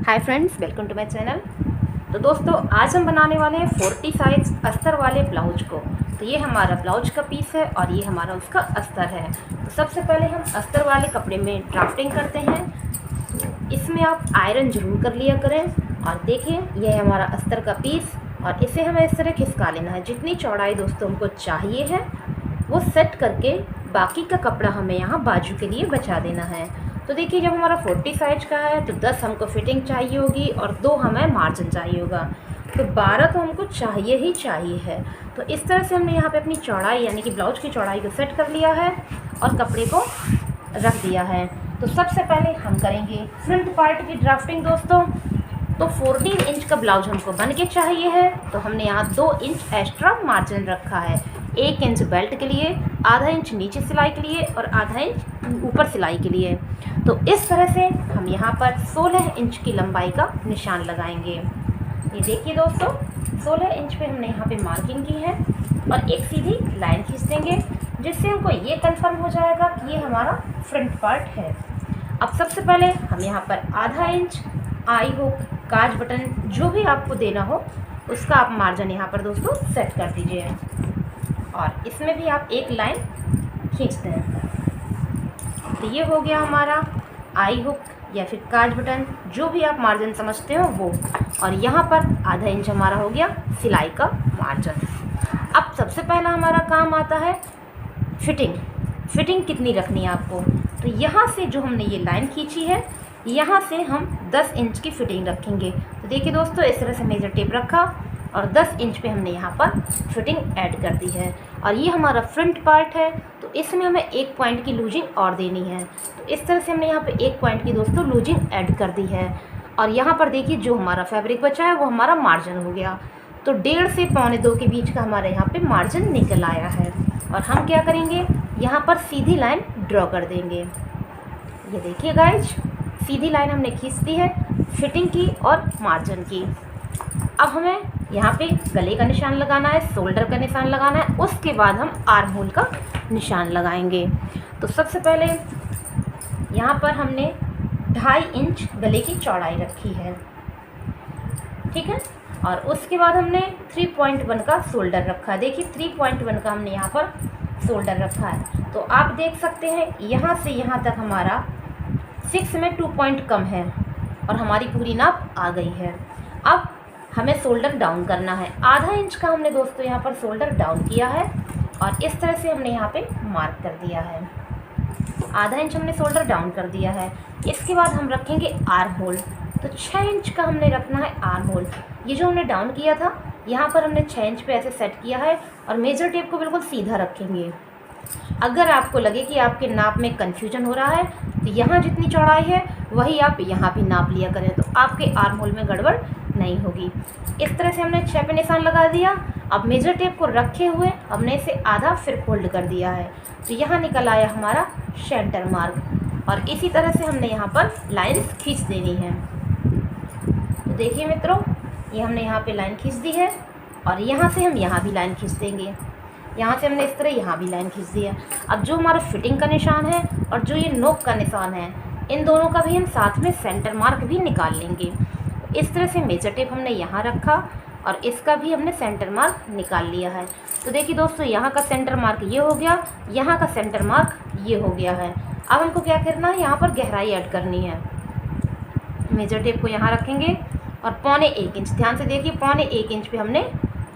Hi friends, welcome to my channel. तो दोस्तों, आज हम बनाने वाले हैं 40 साइज अस्तर वाले ब्लाउज को। तो ये हमारा ब्लाउज का पीस है और ये हमारा उसका अस्तर है। तो सबसे पहले हम अस्तर वाले कपड़े में ड्राफ्टिंग करते हैं। इसमें आप आयरन ज़रूर कर लिया करें। और देखिए, ये है हमारा अस्तर का पीस और इसे हमें इस तरह खिसका लेना है। जितनी चौड़ाई दोस्तों हमको चाहिए है वो सेट करके बाकी का कपड़ा हमें यहाँ बाजू के लिए बचा देना है। तो देखिए, जब हमारा 40 साइज का है तो 10 हमको फिटिंग चाहिए होगी और 2 हमें मार्जिन चाहिए होगा। तो 12 तो हमको चाहिए ही चाहिए है। तो इस तरह से हमने यहाँ पे अपनी चौड़ाई यानी कि ब्लाउज की चौड़ाई को सेट कर लिया है और कपड़े को रख दिया है। तो सबसे पहले हम करेंगे फ्रंट पार्ट की ड्राफ्टिंग दोस्तों। तो 14 इंच का ब्लाउज हमको बन के चाहिए है। तो हमने यहाँ 2 इंच एक्स्ट्रा मार्जिन रखा है। 1 इंच बेल्ट के लिए, आधा इंच नीचे सिलाई के लिए और आधा इंच ऊपर सिलाई के लिए। तो इस तरह से हम यहाँ पर 16 इंच की लंबाई का निशान लगाएंगे। ये देखिए दोस्तों, 16 इंच पे हमने यहाँ पे मार्किंग की है और एक सीधी लाइन खींच देंगे, जिससे हमको ये कंफर्म हो जाएगा कि ये हमारा फ्रंट पार्ट है। अब सबसे पहले हम यहाँ पर आधा इंच आई हुक, काज बटन जो भी आपको देना हो उसका आप मार्जिन यहाँ पर दोस्तों सेट कर दीजिए और इसमें भी आप एक लाइन खींच दें। तो ये हो गया हमारा आई हुक या फिर काज बटन, जो भी आप मार्जिन समझते हो वो। और यहाँ पर आधा इंच हमारा हो गया सिलाई का मार्जिन। अब सबसे पहला हमारा काम आता है फिटिंग। फिटिंग कितनी रखनी है आपको? तो यहाँ से जो हमने ये लाइन खींची है, यहाँ से हम 10 इंच की फिटिंग रखेंगे। तो देखिए दोस्तों, इस तरह से मेजर टेप रखा और 10 इंच पे हमने यहाँ पर फिटिंग ऐड कर दी है। और ये हमारा फ्रंट पार्ट है, तो इसमें हमें 1 पॉइंट की लूजिंग और देनी है। तो इस तरह से हमने यहाँ पे 1 पॉइंट की दोस्तों लूजिंग ऐड कर दी है। और यहाँ पर देखिए, जो हमारा फैब्रिक बचा है वो हमारा मार्जिन हो गया। तो 1.5 से 1.25 के बीच का हमारे यहाँ पर मार्जिन निकल आया है। और हम क्या करेंगे, यहाँ पर सीधी लाइन ड्रॉ कर देंगे। ये देखिए गाइज, सीधी लाइन हमने खींच दी है फिटिंग की और मार्जिन की। अब हमें यहाँ पे गले का निशान लगाना है, शोल्डर का निशान लगाना है, उसके बाद हम आर्म होल का निशान लगाएंगे। तो सबसे पहले यहाँ पर हमने 2.5 इंच गले की चौड़ाई रखी है, ठीक है। और उसके बाद हमने 3.1 का शोल्डर रखा है। देखिए 3.1 का हमने यहाँ पर शोल्डर रखा है। तो आप देख सकते हैं यहाँ से यहाँ तक हमारा 6 में 2 पॉइंट कम है और हमारी पूरी नाप आ गई है। अब हमें शोल्डर डाउन करना है। आधा इंच का हमने दोस्तों यहाँ पर शोल्डर डाउन किया है और इस तरह से हमने यहाँ पे मार्क कर दिया है। आधा इंच हमने शोल्डर डाउन कर दिया है। इसके बाद हम रखेंगे आर्म होल। तो 6 इंच का हमने रखना है आर्म होल। ये जो हमने डाउन किया था, यहाँ पर हमने 6 इंच पे ऐसे सेट किया है और मेजर टेप को बिल्कुल सीधा रखेंगे। अगर आपको लगे कि आपके नाप में कन्फ्यूजन हो रहा है तो यहाँ जितनी चौड़ाई है वही आप यहाँ भी नाप लिया करें, तो आपके आर्म होल में गड़बड़ नहीं होगी। इस तरह से हमने 6 पे निशान लगा दिया। अब मेजर टेप को रखे हुए हमने इसे आधा फिर फोल्ड कर दिया है। तो यहाँ निकल आया हमारा सेंटर मार्क और इसी तरह से हमने यहाँ पर लाइन खींच देनी है। तो देखिए मित्रों, ये हमने यहाँ पे लाइन खींच दी है और यहाँ से हम यहाँ भी लाइन खींच देंगे। यहाँ से हमने इस तरह यहाँ भी लाइन खींच दी है। अब जो हमारा फिटिंग का निशान है और जो ये नोक का निशान है, इन दोनों का भी हम साथ में सेंटर मार्क भी निकाल लेंगे। इस तरह से मेजर टेप हमने यहाँ रखा और इसका भी हमने सेंटर मार्क निकाल लिया है। तो देखिए दोस्तों, यहाँ का सेंटर मार्क ये हो गया, यहाँ का सेंटर मार्क ये हो गया है। अब हमको क्या करना है, यहाँ पर गहराई ऐड करनी है। मेजर टेप को यहाँ रखेंगे और 1.25 इंच, ध्यान से देखिए 1.25 इंच पे हमने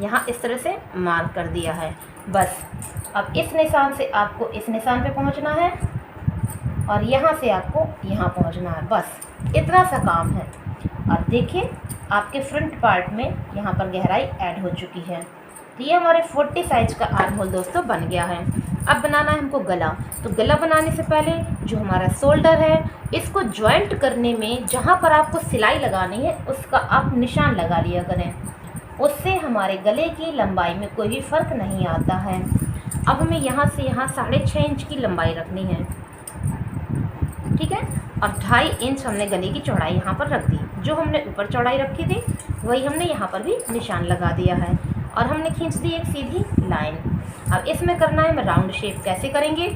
यहाँ इस तरह से मार्क कर दिया है। बस अब इस निशान से आपको इस निशान पे पहुँचना है और यहाँ से आपको यहाँ पहुँचना है। बस इतना सा काम है। और देखिए, आपके फ्रंट पार्ट में यहाँ पर गहराई ऐड हो चुकी है। तो ये हमारे 40 साइज का आर्म होल दोस्तों बन गया है। अब बनाना है हमको गला। तो गला बनाने से पहले जो हमारा शोल्डर है, इसको जॉइंट करने में जहाँ पर आपको सिलाई लगानी है उसका आप निशान लगा लिया करें। उससे हमारे गले की लंबाई में कोई भी फ़र्क नहीं आता है। अब हमें यहाँ से यहाँ 6.5 इंच की लंबाई रखनी है, ठीक है। और 2.5 इंच हमने गले की चौड़ाई यहाँ पर रख दी। जो हमने ऊपर चौड़ाई रखी थी वही हमने यहाँ पर भी निशान लगा दिया है और हमने खींच दी एक सीधी लाइन। अब इसमें करना है हमें राउंड शेप। कैसे करेंगे,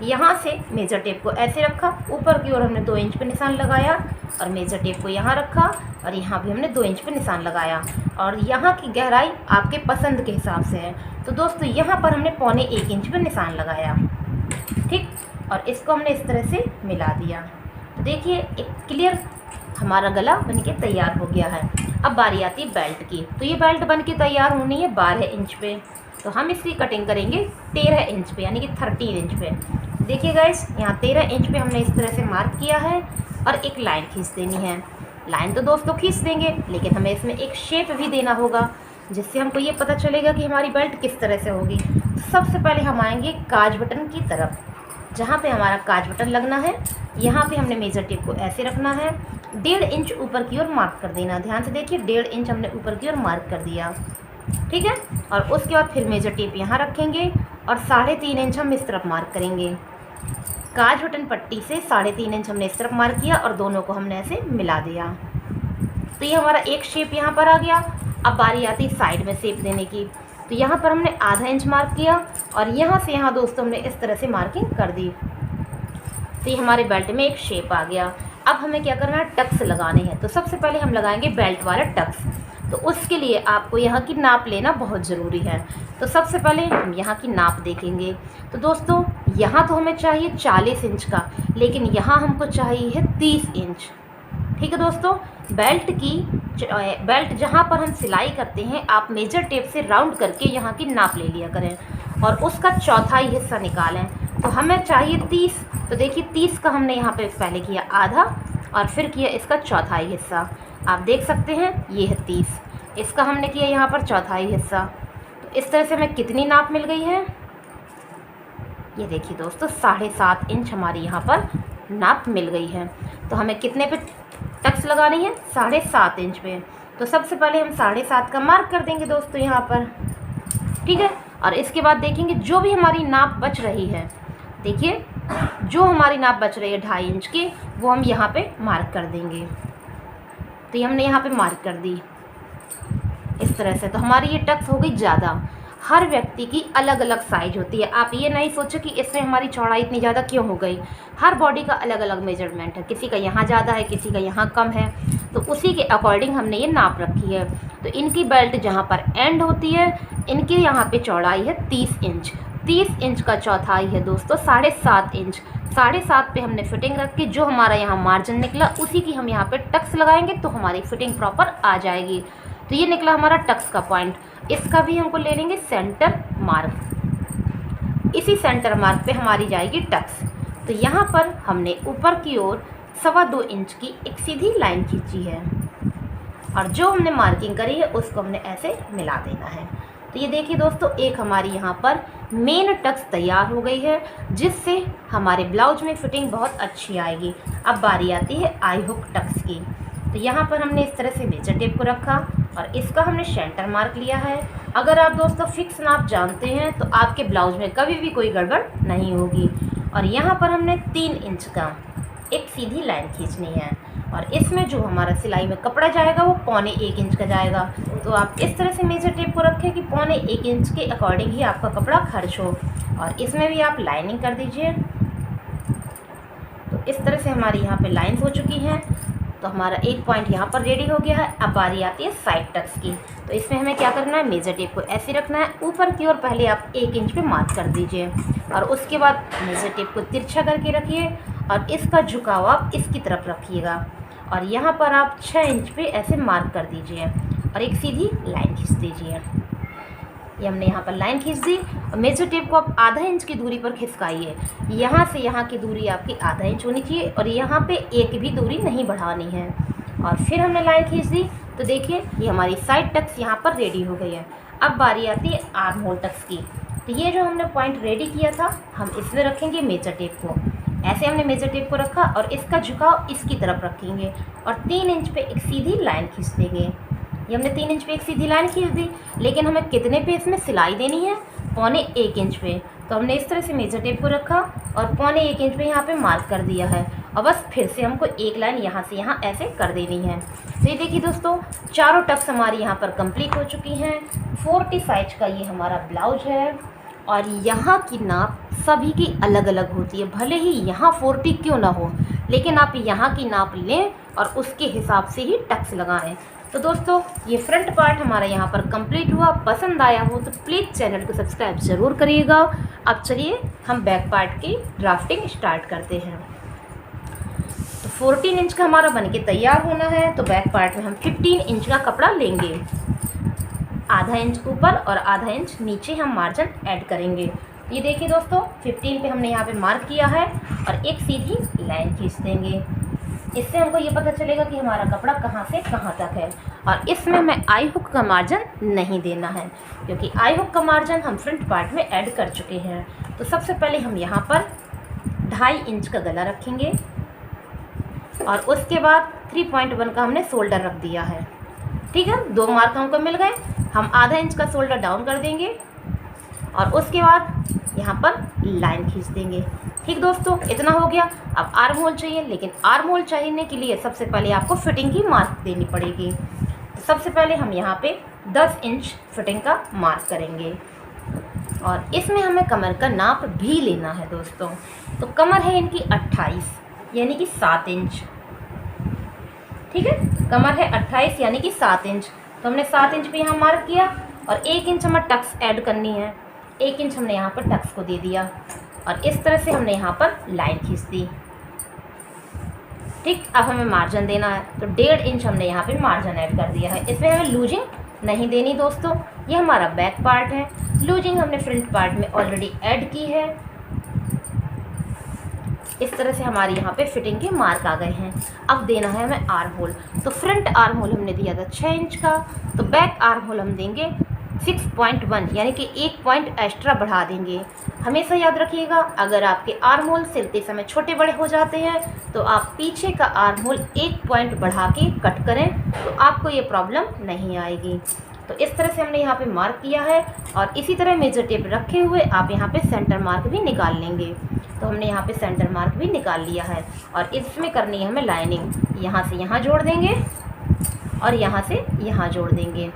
यहाँ से मेजर टेप को ऐसे रखा, ऊपर की ओर हमने 2 इंच पे निशान लगाया और मेजर टेप को यहाँ रखा और यहाँ भी हमने 2 इंच पे निशान लगाया और यहाँ की गहराई आपके पसंद के हिसाब से है। तो दोस्तों यहाँ पर हमने 1.25 इंच पे निशान लगाया, ठीक, और इसको हमने इस तरह से मिला दिया। तो देखिए एक क्लियर हमारा गला बनके तैयार हो गया है। अब बारी आती है बेल्ट की। तो ये बेल्ट बनके तैयार होनी है 12 इंच पे, तो हम इसकी कटिंग करेंगे 13 इंच पे, यानी कि 13 इंच पे। देखिए गाइस, यहाँ 13 इंच पे हमने इस तरह से मार्क किया है और एक लाइन खींच देनी है। लाइन तो दोस्तों खींच देंगे, लेकिन हमें इसमें एक शेप भी देना होगा, जिससे हमको ये पता चलेगा कि हमारी बेल्ट किस तरह से होगी। सबसे पहले हम आएंगे काज बटन की तरफ, जहाँ पे हमारा काज बटन लगना है। यहाँ पे हमने मेजर टेप को ऐसे रखना है, 1.5 इंच ऊपर की ओर मार्क कर देना। ध्यान से देखिए, 1.5 इंच हमने ऊपर की ओर मार्क कर दिया, ठीक है। और उसके बाद फिर मेजर टेप यहाँ रखेंगे और 3.5 इंच हम इस तरफ मार्क करेंगे। काज बटन पट्टी से 3.5 इंच हमने इस तरफ मार्क किया और दोनों को हमने ऐसे मिला दिया। तो ये हमारा एक शेप यहाँ पर आ गया। अब बारी आती है साइड में शेप देने की। तो यहाँ पर हमने ½ इंच मार्क किया और यहाँ से यहाँ दोस्तों हमने इस तरह से मार्किंग कर दी। तो ये हमारे बेल्ट में एक शेप आ गया। अब हमें क्या करना है, टक्स लगाने हैं। तो सबसे पहले हम लगाएंगे बेल्ट वाला टक्स। तो उसके लिए आपको यहाँ की नाप लेना बहुत ज़रूरी है। तो सबसे पहले हम यहाँ की नाप देखेंगे। तो दोस्तों यहाँ तो हमें चाहिए 40 इंच का, लेकिन यहाँ हमको चाहिए है 30 इंच, ठीक है दोस्तों। बेल्ट जहाँ पर हम सिलाई करते हैं, आप मेजर टेप से राउंड करके यहाँ की नाप ले लिया करें और उसका चौथाई हिस्सा निकालें। तो हमें चाहिए 30। तो देखिए 30 का हमने यहाँ पे पहले किया आधा और फिर किया इसका चौथाई हिस्सा। आप देख सकते हैं ये है 30, इसका हमने किया यहाँ पर चौथाई हिस्सा। तो इस तरह से हमें कितनी नाप मिल गई है, ये देखिए दोस्तों 7.5 इंच हमारी यहाँ पर नाप मिल गई है। तो हमें कितने पे टक्स लगानी है, 7.5 इंच पे। तो सबसे पहले हम 7.5 का मार्क कर देंगे दोस्तों यहाँ पर, ठीक है। और इसके बाद देखेंगे जो भी हमारी नाप बच रही है, देखिए जो हमारी नाप बच रही है 2.5 इंच की, वो हम यहाँ पे मार्क कर देंगे। तो ये हमने यहाँ पे मार्क कर दी इस तरह से। तो हमारी ये टक्स हो गई ज़्यादा। हर व्यक्ति की अलग अलग साइज होती है। आप ये नहीं सोचो कि इसमें हमारी चौड़ाई इतनी ज़्यादा क्यों हो गई। हर बॉडी का अलग अलग मेजरमेंट है, किसी का यहाँ ज़्यादा है, किसी का यहाँ कम है। तो उसी के अकॉर्डिंग हमने ये नाप रखी है। तो इनकी बेल्ट जहाँ पर एंड होती है, इनकी यहाँ पे चौड़ाई है 30 इंच। 30 इंच का चौथाई है दोस्तों 7.5 इंच। 7.5 पे हमने फिटिंग रख के जो हमारा यहाँ मार्जिन निकला, उसी की हम यहाँ पे टक्स लगाएंगे तो हमारी फिटिंग प्रॉपर आ जाएगी। तो ये निकला हमारा टक्स का पॉइंट। इसका भी हमको ले लेंगे सेंटर मार्क। इसी सेंटर मार्क पे हमारी जाएगी टक्स। तो यहाँ पर हमने ऊपर की ओर 2.25 इंच की एक सीधी लाइन खींची है और जो हमने मार्किंग करी है उसको हमने ऐसे मिला देना है। तो ये देखिए दोस्तों, एक हमारी यहाँ पर मेन टक्स तैयार हो गई है, जिससे हमारे ब्लाउज में फिटिंग बहुत अच्छी आएगी। अब बारी आती है आई हुक टक्स की। तो यहाँ पर हमने इस तरह से मेजर टेप को रखा और इसका हमने सेंटर मार्क लिया है। अगर आप दोस्तों फिक्स नाप जानते हैं तो आपके ब्लाउज में कभी भी कोई गड़बड़ नहीं होगी। और यहाँ पर हमने 3 इंच का एक सीधी लाइन खींचनी है और इसमें जो हमारा सिलाई में कपड़ा जाएगा वो 1.25 इंच का जाएगा। तो आप इस तरह से मेजर टेप को रखें कि 1.25 इंच के अकॉर्डिंग ही आपका कपड़ा खर्च हो। और इसमें भी आप लाइनिंग कर दीजिए। तो इस तरह से हमारी यहाँ पे लाइंस हो चुकी हैं। तो हमारा एक पॉइंट यहाँ पर रेडी हो गया है। अब बारी आती है साइड टक्स की। तो इसमें हमें क्या करना है, मेजर टेप को ऐसे रखना है। ऊपर की ओर पहले आप 1 इंच पे मार्क कर दीजिए और उसके बाद मेजर टेप को तिरछा करके रखिए और इसका झुकाव आप इसकी तरफ रखिएगा और यहाँ पर आप 6 इंच पे ऐसे मार्क कर दीजिए और एक सीधी लाइन खींच दीजिए। ये हमने यहाँ पर लाइन खींच दी और मेजर टेप को आप ½ इंच की दूरी पर खिसकाइए। यहाँ से यहाँ की दूरी आपकी ½ इंच होनी चाहिए और यहाँ पे एक भी दूरी नहीं बढ़ानी है। और फिर हमने लाइन खींच दी। तो देखिए ये हमारी साइड टक्स यहाँ पर रेडी हो गई है। अब बारी आती है आर्म होल टक्स की। तो ये जो हमने पॉइंट रेडी किया था, हम इसमें रखेंगे मेजर टेप को। ऐसे हमने मेजर टेप को रखा और इसका झुकाव इसकी तरफ रखेंगे और 3 इंच पे एक सीधी लाइन खींच देंगे। ये हमने 3 इंच पे एक सीधी लाइन खींच दी, लेकिन हमें कितने पे इसमें सिलाई देनी है, 1.25 इंच पे। तो हमने इस तरह से मेजर टेप को रखा और 1.25 इंच पे यहाँ पे मार्क कर दिया है और बस फिर से हमको एक लाइन यहाँ से यहाँ ऐसे कर देनी है। तो ये देखिए दोस्तों, चारों टक्स हमारी यहाँ पर कंप्लीट हो चुकी हैं। 40 साइज का ये हमारा ब्लाउज है और यहाँ की नाप सभी की अलग अलग होती है। भले ही यहाँ 40 क्यों ना हो, लेकिन आप यहाँ की नाप लें और उसके हिसाब से ही टक्स लगाएं। तो दोस्तों ये फ्रंट पार्ट हमारा यहाँ पर कंप्लीट हुआ। पसंद आया हो तो प्लीज़ चैनल को सब्सक्राइब ज़रूर करिएगा। अब चलिए हम बैक पार्ट की ड्राफ्टिंग स्टार्ट करते हैं। तो 14 इंच का हमारा बनके तैयार होना है, तो बैक पार्ट में हम 15 इंच का कपड़ा लेंगे। आधा इंच ऊपर और आधा इंच नीचे हम मार्जिन ऐड करेंगे। ये देखिए दोस्तों 15 पे हमने यहाँ पे मार्क किया है और एक सीधी लाइन खींच देंगे। इससे हमको ये पता चलेगा कि हमारा कपड़ा कहाँ से कहाँ तक है। और इसमें मैं आई हुक का मार्जिन नहीं देना है, क्योंकि आई हुक का मार्जिन हम फ्रंट पार्ट में ऐड कर चुके हैं। तो सबसे पहले हम यहाँ पर 2.5 इंच का गला रखेंगे और उसके बाद 3.1 का हमने शोल्डर रख दिया है। ठीक है, 2 मार्क हमको मिल गए। हम आधा इंच का शोल्डर डाउन कर देंगे और उसके बाद यहाँ पर लाइन खींच देंगे। ठीक दोस्तों, इतना हो गया। अब आर्म होल चाहिए, लेकिन आर्म होल चाहिए के लिए सबसे पहले आपको फिटिंग की मार्क देनी पड़ेगी। तो सबसे पहले हम यहाँ पे 10 इंच फिटिंग का मार्क करेंगे और इसमें हमें कमर का नाप भी लेना है दोस्तों। तो कमर है इनकी 28 यानी कि 7 इंच। ठीक है, कमर है 28 यानी कि 7 इंच। तो हमने 7 इंच पे यहाँ मार्क किया और 1 इंच हमें टक्स ऐड करनी है। 1 इंच हमने यहाँ पर टक्स को दे दिया और इस तरह से हमने यहाँ पर लाइन खींच दी। ठीक, अब हमें मार्जिन देना है, तो 1.5 इंच हमने यहाँ पे मार्जिन ऐड कर दिया है। इसमें हमें लूजिंग नहीं देनी दोस्तों। ये हमारा बैक पार्ट है, लूजिंग हमने फ्रंट पार्ट में ऑलरेडी ऐड की है। इस तरह से हमारे यहाँ पे फिटिंग के मार्क आ गए हैं। अब देना है हमें आर्म होल। तो फ्रंट आर्म होल हमने दिया था 6 इंच का, तो बैक आर्म होल हम देंगे 6.1 यानी कि 1 पॉइंट एक्स्ट्रा बढ़ा देंगे। हमेशा याद रखिएगा, अगर आपके आर्म होल सिलते समय छोटे बड़े हो जाते हैं तो आप पीछे का आर्म होल 1 पॉइंट बढ़ा के कट करें, तो आपको ये प्रॉब्लम नहीं आएगी। तो इस तरह से हमने यहाँ पे मार्क किया है और इसी तरह मेजर टेप रखे हुए आप यहाँ पे सेंटर मार्क भी निकाल लेंगे। तो हमने यहाँ पे सेंटर मार्क भी निकाल लिया है और इसमें करनी है हमें लाइनिंग। यहाँ से यहाँ जोड़ देंगे और यहाँ से यहाँ जोड़ देंगे।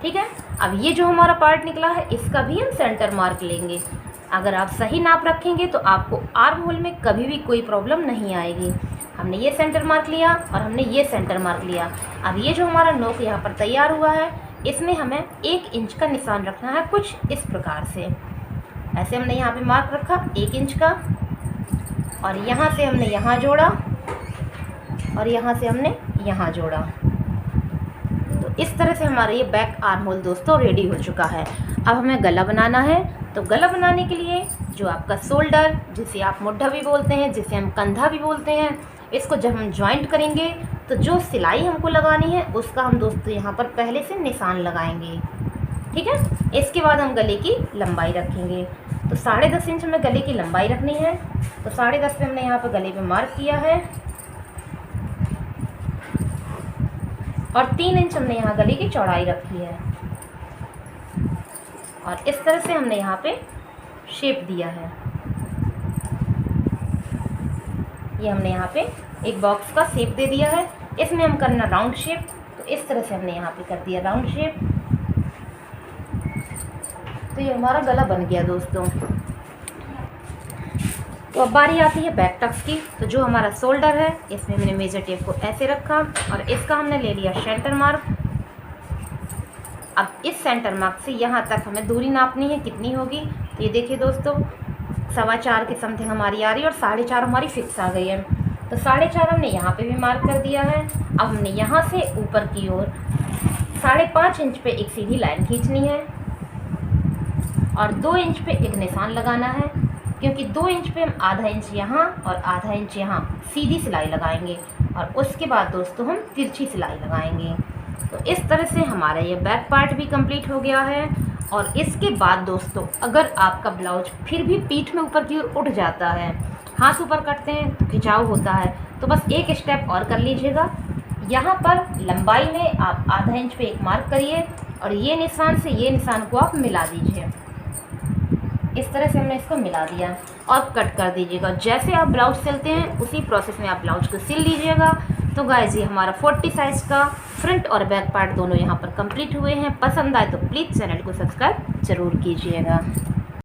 ठीक है, अब ये जो हमारा पार्ट निकला है इसका भी हम सेंटर मार्क लेंगे। अगर आप सही नाप रखेंगे तो आपको आर्म होल में कभी भी कोई प्रॉब्लम नहीं आएगी। हमने ये सेंटर मार्क लिया और हमने ये सेंटर मार्क लिया। अब ये जो हमारा नोक यहाँ पर तैयार हुआ है इसमें हमें 1 इंच का निशान रखना है, कुछ इस प्रकार से। ऐसे हमने यहाँ पे मार्क रखा 1 इंच का और यहाँ से हमने यहाँ जोड़ा और यहाँ से हमने यहाँ जोड़ा। तो इस तरह से हमारा ये बैक आर्म होल दोस्तों रेडी हो चुका है। अब हमें गला बनाना है। तो गला बनाने के लिए जो आपका शोल्डर, जिसे आप मुड्ढा भी बोलते हैं, जिसे हम कंधा भी बोलते हैं, इसको जब हम जॉइंट करेंगे तो जो सिलाई हमको लगानी है उसका हम दोस्तों यहाँ पर पहले से निशान लगाएंगे। ठीक है, इसके बाद हम गले की लंबाई रखेंगे। तो 10.5 इंच हमें गले की लंबाई रखनी है। तो 10.5 पे हमने यहाँ पर गले पे मार्क किया है और 3 इंच हमने यहाँ गले की चौड़ाई रखी है और इस तरह से हमने यहाँ पे शेप दिया है। ये हमने यहाँ पे एक बॉक्स का शेप दे दिया है। इसमें हम करना राउंड शेप, तो इस तरह से हमने यहाँ पे कर दिया राउंड शेप। तो ये हमारा गला बन गया दोस्तों। तो अब बारी आती है बैक टक्स की। तो जो हमारा शोल्डर है इसमें मैंने मेजर टेप को ऐसे रखा और इसका हमने ले लिया सेंटर मार्क। अब इस सेंटर मार्क से यहाँ तक हमें दूरी नापनी है, कितनी होगी। तो ये देखिए दोस्तों 4.25 के समथिंग हमारी आ रही है और 4.5 हमारी फिक्स आ गई है। तो 4.5 हमने यहाँ पे भी मार्क कर दिया है। अब हमने यहाँ से ऊपर की ओर 5.5 इंच पे एक सीधी लाइन खींचनी है और 2 इंच पे एक निशान लगाना है, क्योंकि 2 इंच पे हम आधा इंच यहाँ और आधा इंच यहाँ सीधी सिलाई लगाएंगे और उसके बाद दोस्तों हम तिरछी सिलाई लगाएंगे। तो इस तरह से हमारा ये बैक पार्ट भी कंप्लीट हो गया है। और इसके बाद दोस्तों अगर आपका ब्लाउज फिर भी पीठ में ऊपर की ओर उठ जाता है, हाथ ऊपर करते हैं तो खिंचाव होता है, तो बस एक स्टेप और कर लीजिएगा। यहाँ पर लंबाई में आप आधा इंच पे एक मार्क करिए और ये निशान से ये निशान को आप मिला दीजिए। इस तरह से हमने इसको मिला दिया और कट कर दीजिएगा। जैसे आप ब्लाउज सिलते हैं उसी प्रोसेस में आप ब्लाउज को सिल लीजिएगा। तो गाइस ये हमारा 40 साइज़ का फ्रंट और बैक पार्ट दोनों यहाँ पर कंप्लीट हुए हैं। पसंद आए तो प्लीज़ चैनल को सब्सक्राइब ज़रूर कीजिएगा।